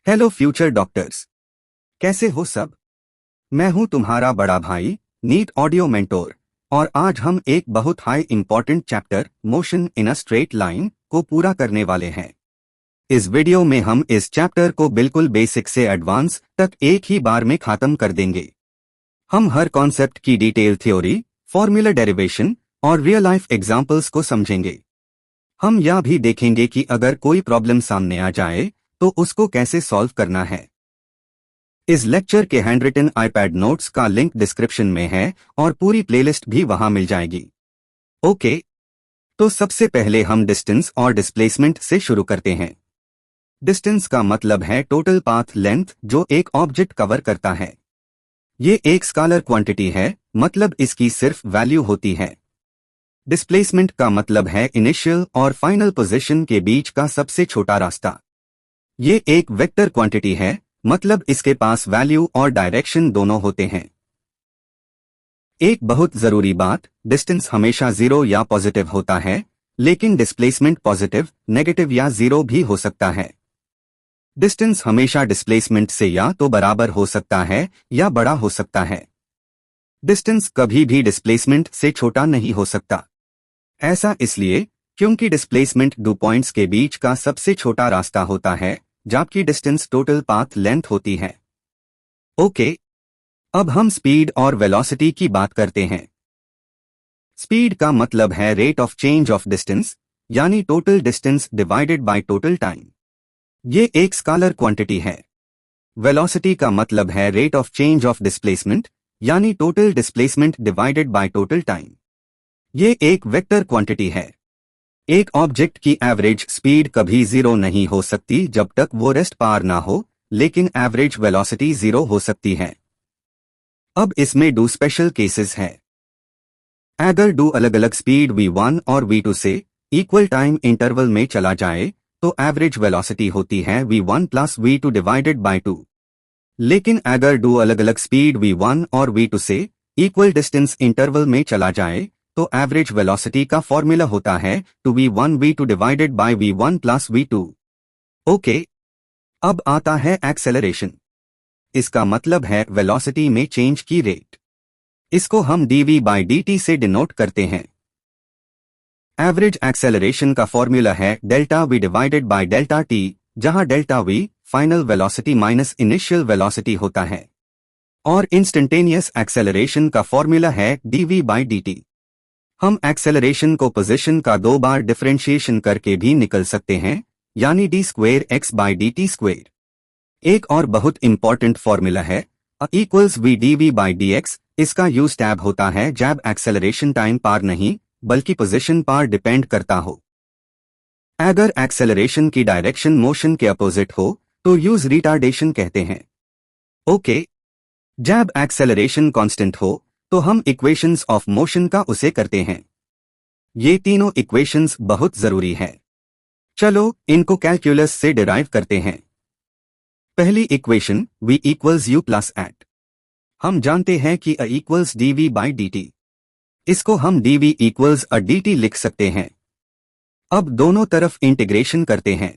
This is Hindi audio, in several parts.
हेलो फ्यूचर डॉक्टर्स, कैसे हो सब। मैं हूं तुम्हारा बड़ा भाई नीट ऑडियो मेंटोर और आज हम एक बहुत high important chapter motion in a straight line को पूरा करने वाले हैं। इस वीडियो में हम इस चैप्टर को बिल्कुल बेसिक से एडवांस तक एक ही बार में खत्म कर देंगे। हम हर कॉन्सेप्ट की डिटेल थ्योरी, फॉर्मूला डेरिवेशन और रियल लाइफ एग्जाम्पल्स को समझेंगे। हम यह भी देखेंगे कि अगर कोई प्रॉब्लम सामने आ जाए तो उसको कैसे सॉल्व करना है। इस लेक्चर के हैंडरिटन आईपैड नोट्स का लिंक डिस्क्रिप्शन में है और पूरी प्लेलिस्ट भी वहां मिल जाएगी। ओके, तो सबसे पहले हम डिस्टेंस और डिस्प्लेसमेंट से शुरू करते हैं। डिस्टेंस का मतलब है टोटल पाथ लेंथ जो एक ऑब्जेक्ट कवर करता है। ये एक स्केलर क्वांटिटी है, मतलब इसकी सिर्फ वैल्यू होती है। डिस्प्लेसमेंट का मतलब है इनिशियल और फाइनल पोजीशन के बीच का सबसे छोटा रास्ता। ये एक वेक्टर क्वांटिटी है, मतलब इसके पास वैल्यू और डायरेक्शन दोनों होते हैं। एक बहुत जरूरी बात, डिस्टेंस हमेशा जीरो या पॉजिटिव होता है, लेकिन डिस्प्लेसमेंट पॉजिटिव, नेगेटिव या जीरो भी हो सकता है। डिस्टेंस हमेशा डिस्प्लेसमेंट से या तो बराबर हो सकता है या बड़ा हो सकता है। डिस्टेंस कभी भी डिस्प्लेसमेंट से छोटा नहीं हो सकता। ऐसा इसलिए क्योंकि डिस्प्लेसमेंट दो पॉइंट्स के बीच का सबसे छोटा रास्ता होता है, जबकि डिस्टेंस टोटल पाथ लेंथ होती है। ओके, अब हम स्पीड और वेलोसिटी की बात करते हैं। स्पीड का मतलब है rate of change of distance, यानी total distance divided by total time. ये एक स्केलर क्वांटिटी है। वेलोसिटी का मतलब है rate of change of displacement, यानी total displacement divided by total time. ये एक वेक्टर क्वांटिटी है। एक ऑब्जेक्ट की एवरेज स्पीड कभी जीरो नहीं हो सकती जब तक वो रेस्ट पार ना हो, लेकिन एवरेज वेलोसिटी जीरो हो सकती है। अब इसमें दो स्पेशल केसेस हैं। अगर दो अलग अलग स्पीड v1 और v2 से इक्वल टाइम इंटरवल में चला जाए तो एवरेज वेलोसिटी होती है v1 plus v2 divided by 2। लेकिन अगर दो अलग अलग स्पीड v1 और v2 से इक्वल डिस्टेंस इंटरवल में चला जाए तो एवरेज वेलोसिटी का फॉर्मूला होता है 2v1 v2 divided by v1 plus v2। Okay, अब आता है एक्सेलरेशन। इसका मतलब है वेलोसिटी में चेंज की रेट। इसको हम dv बाई dt से डिनोट करते हैं। एवरेज एक्सेलरेशन का फॉर्मूला है delta v divided by delta t, जहां delta v final velocity minus initial velocity होता है। और इंस्टेंटेनियस एक्सेलरेशन का फॉर्मूला है dv बाई dt। हम एक्सेलरेशन को पोजीशन का दो बार डिफरेंशिएशन करके भी निकल सकते हैं, यानी d square x by dt square. एक और बहुत इंपॉर्टेंट फॉर्मूला है a equals v dv by dx। इसका यूज टैब होता है जब एक्सेलरेशन टाइम पार नहीं बल्कि पोजीशन पार डिपेंड करता हो। अगर एक्सेलरेशन की डायरेक्शन मोशन के अपोजिट हो तो यूज रिटार्डेशन कहते हैं। ओके, जब एक्सेलरेशन कांस्टेंट हो तो हम इक्वेशंस ऑफ मोशन का उसे करते हैं। ये तीनों इक्वेशंस बहुत जरूरी है। चलो इनको कैलकुलस से डिराइव करते हैं। पहली equation v equals u plus at. हम जानते हैं कि a equals dv by dt। इसको हम dv इक्वल्स अ dt लिख सकते हैं। अब दोनों तरफ इंटीग्रेशन करते हैं।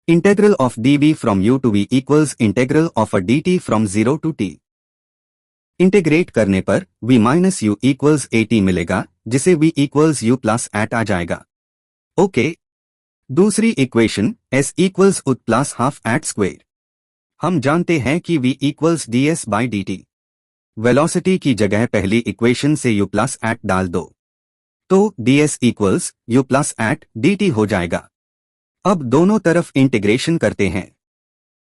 Integral of dv from u to v equals integral of a dt from 0 to t। Integrate करने पर v minus u equals at मिलेगा, जिसे v equals u plus at आ जाएगा। ओके, दूसरी equation s equals ut plus half at square. हम जानते हैं कि v equals ds by dt। Velocity की जगह पहली इक्वेशन से u प्लस एट डाल दो, तो ds equals u plus at dt हो जाएगा। अब दोनों तरफ इंटीग्रेशन करते हैं।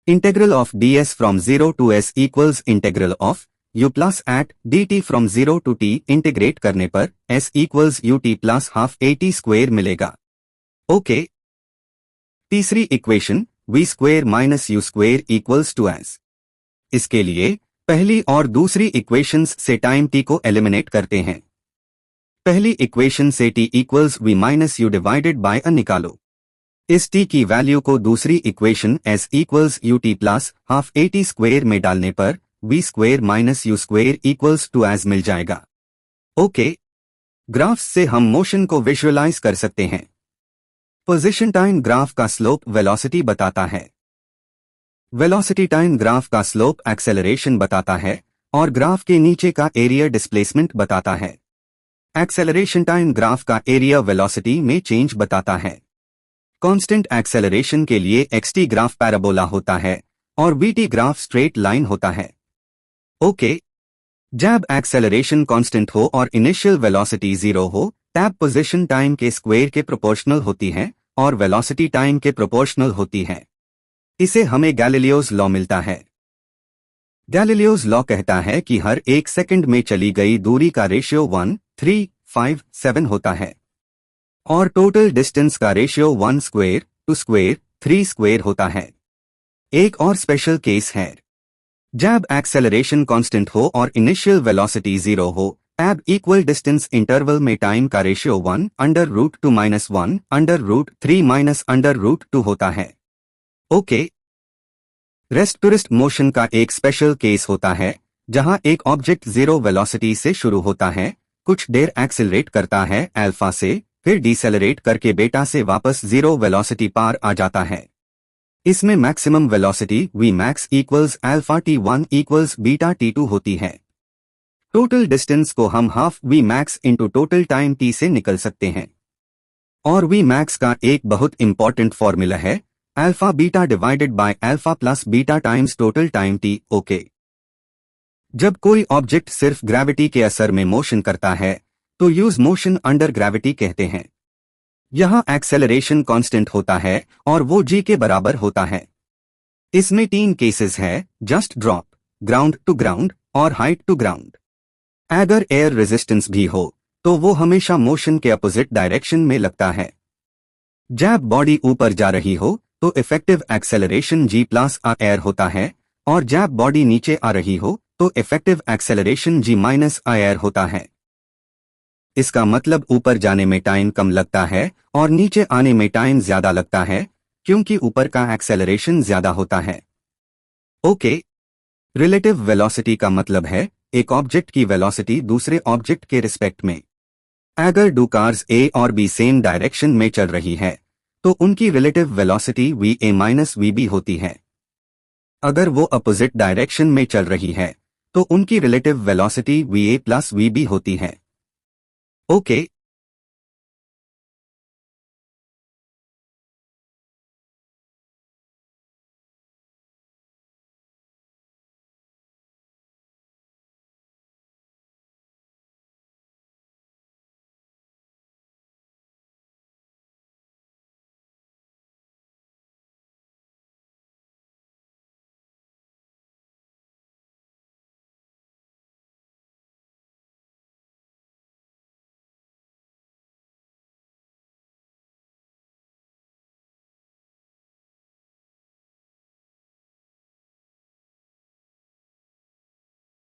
Integral of ds from 0 to s equals integral of u plus at dt from 0 to t। Integrate करने पर s equals ut plus half at square मिलेगा। ओके, तीसरी equation v square minus u square equals to s। इसके लिए पहली और दूसरी इक्वेशंस से टाइम t को एलिमिनेट करते हैं। पहली इक्वेशन से t equals v minus u divided by a निकालो। इस t की वैल्यू को दूसरी equation s equals ut plus half at square में डालने पर v square minus u square equals to s मिल जाएगा। ओके, ग्राफ्स से हम मोशन को विजुअलाइज कर सकते हैं। पोजीशन टाइम ग्राफ का स्लोप वेलोसिटी बताता है। वेलोसिटी टाइम ग्राफ का स्लोप एक्सेलरेशन बताता है और ग्राफ के नीचे का एरिया डिस्प्लेसमेंट बताता है। एक्सेलरेशन टाइम ग्राफ का एरिया वेलोसिटी में चेंज बताता है। कांस्टेंट एक्सेलरेशन के लिए xt ग्राफ पैराबोला होता है और vt ग्राफ स्ट्रेट लाइन होता है। ओके, जब एक्सेलरेशन कांस्टेंट हो और इनिशियल वेलोसिटी 0 हो तब पोजीशन टाइम के स्क्वायर के प्रोपोर्शनल होती है और वेलोसिटी टाइम के प्रोपोर्शनल होती है। इसे हमें गैलीलियोज लॉ मिलता है। गैलीलियोज लॉ कहता है कि हर एक सेकंड में चली गई दूरी का रेशियो 1.357 होता है और टोटल डिस्टेंस का ratio 1 square to square 3 square होता है। एक और स्पेशल केस है, जब एक्सेलरेशन कांस्टेंट हो और इनिशियल वेलोसिटी 0 हो तब इक्वल डिस्टेंस इंटरवल में टाइम का रेशियो 1/√2 - 1/√3 - 2 होता है। ओके, रेस्ट टूरिस्ट मोशन का एक स्पेशल केस होता है जहां एक ऑब्जेक्ट 0 वेलोसिटी से शुरू होता है, कुछ देर एक्सेलरेट करता है अल्फा से, फिर डिसेलरेट करके बीटा से वापस 0 वेलोसिटी पार आ जाता है। इसमें maximum velocity Vmax equals alpha t1 equals beta t2 होती है। टोटल डिस्टेंस को हम half Vmax into total time t से निकल सकते हैं और Vmax का एक बहुत इंपॉर्टेंट फॉर्मूला है alpha beta divided by alpha plus beta times total time t। Okay, जब कोई ऑब्जेक्ट सिर्फ ग्रेविटी के असर में मोशन करता है तो यूज मोशन अंडर ग्रेविटी कहते हैं। यहां एक्सेलरेशन कांस्टेंट होता है और वो g के बराबर होता है। इसमें 3 केसेस है, just drop, ground to ground और हाइट टू ग्राउंड। अगर एयर रेजिस्टेंस भी हो तो वो हमेशा मोशन के अपोजिट डायरेक्शन में लगता है। जब बॉडी ऊपर जा रही हो तो effective acceleration g plus r होता है और जब बॉडी नीचे आ रही हो तो effective acceleration g minus r होता है। इसका मतलब ऊपर जाने में टाइम कम लगता है और नीचे आने में टाइम ज्यादा लगता है क्योंकि ऊपर का एक्सेलरेशन ज्यादा होता है। ओके, रिलेटिव वेलोसिटी का मतलब है एक ऑब्जेक्ट की वेलोसिटी दूसरे ऑब्जेक्ट के रिस्पेक्ट में। अगर दो कार्स A और B सेम डायरेक्शन में चल रही है तो उनकी relative velocity VA minus VB होती है। अगर वो अपोजिट डायरेक्शन में चल रही है तो उनकी relative velocity VA plus VB होती है। ओके,